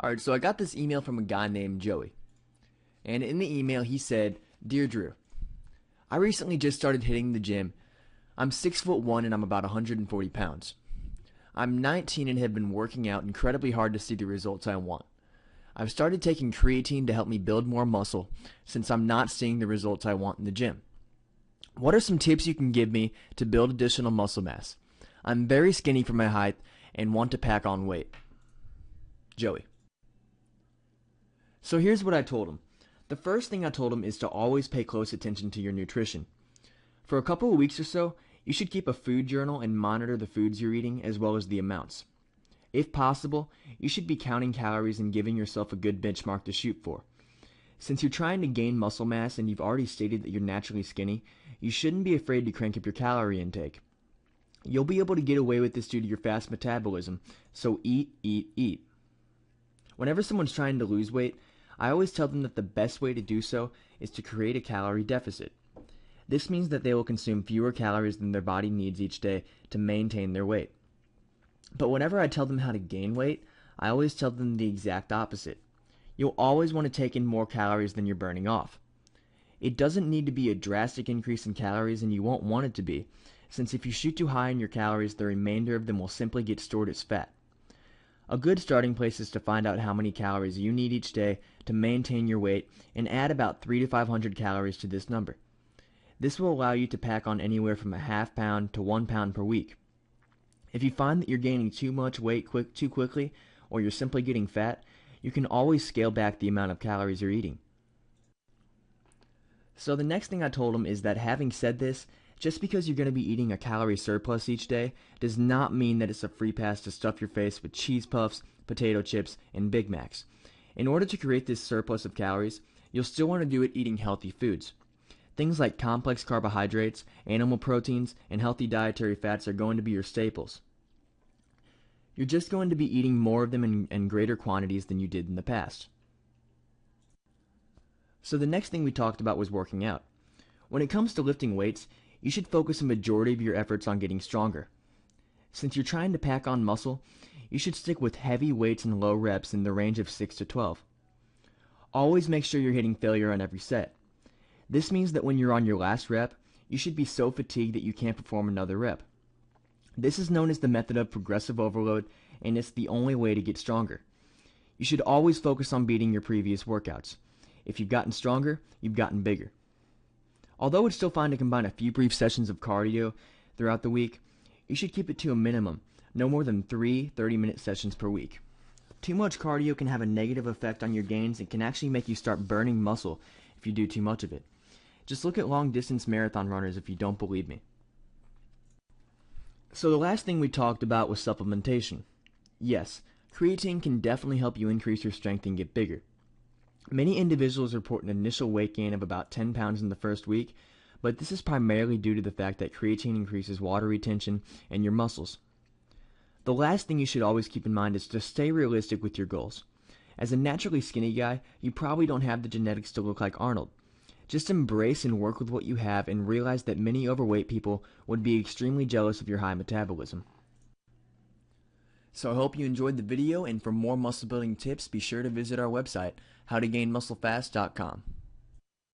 Alright, so I got this email from a guy named Joey. And in the email, he said, "Dear Drew, I recently just started hitting the gym. I'm 6'1" and I'm about 140 pounds. I'm 19 and have been working out incredibly hard to see the results I want. I've started taking creatine to help me build more muscle since I'm not seeing the results I want in the gym. What are some tips you can give me to build additional muscle mass? I'm very skinny for my height and want to pack on weight." Joey. So here's what I told him. The first thing I told him is to always pay close attention to your nutrition. For a couple of weeks or so, you should keep a food journal and monitor the foods you're eating as well as the amounts. If possible, you should be counting calories and giving yourself a good benchmark to shoot for. Since you're trying to gain muscle mass and you've already stated that you're naturally skinny, you shouldn't be afraid to crank up your calorie intake. You'll be able to get away with this due to your fast metabolism, so eat, eat, eat. Whenever someone's trying to lose weight, I always tell them that the best way to do so is to create a calorie deficit. This means that they will consume fewer calories than their body needs each day to maintain their weight. But whenever I tell them how to gain weight, I always tell them the exact opposite. You'll always want to take in more calories than you're burning off. It doesn't need to be a drastic increase in calories, and you won't want it to be, since if you shoot too high in your calories, the remainder of them will simply get stored as fat. A good starting place is to find out how many calories you need each day to maintain your weight and add about 300 to 500 calories to this number. This will allow you to pack on anywhere from a half pound to 1 pound per week. If you find that you're gaining too much weight too quickly, or you're simply getting fat, you can always scale back the amount of calories you're eating. So the next thing I told him is that having said this, just because you're going to be eating a calorie surplus each day does not mean that it's a free pass to stuff your face with cheese puffs, potato chips, and Big Macs. In order to create this surplus of calories, you'll still want to do it eating healthy foods. Things like complex carbohydrates, animal proteins, and healthy dietary fats are going to be your staples. You're just going to be eating more of them in greater quantities than you did in the past. So the next thing we talked about was working out. When it comes to lifting weights, you should focus a majority of your efforts on getting stronger. Since you're trying to pack on muscle, you should stick with heavy weights and low reps in the range of 6 to 12. Always make sure you're hitting failure on every set. This means that when you're on your last rep, you should be so fatigued that you can't perform another rep. This is known as the method of progressive overload, and it's the only way to get stronger. You should always focus on beating your previous workouts. If you've gotten stronger, you've gotten bigger. Although it's still fine to combine a few brief sessions of cardio throughout the week, you should keep it to a minimum, no more than 3 30-minute sessions per week. Too much cardio can have a negative effect on your gains and can actually make you start burning muscle if you do too much of it. Just look at long-distance marathon runners if you don't believe me. So the last thing we talked about was supplementation. Yes, creatine can definitely help you increase your strength and get bigger. Many individuals report an initial weight gain of about 10 pounds in the first week, but this is primarily due to the fact that creatine increases water retention in your muscles. The last thing you should always keep in mind is to stay realistic with your goals. As a naturally skinny guy, you probably don't have the genetics to look like Arnold. Just embrace and work with what you have and realize that many overweight people would be extremely jealous of your high metabolism. So I hope you enjoyed the video, and for more muscle building tips, be sure to visit our website, howtogainmusclefast.com.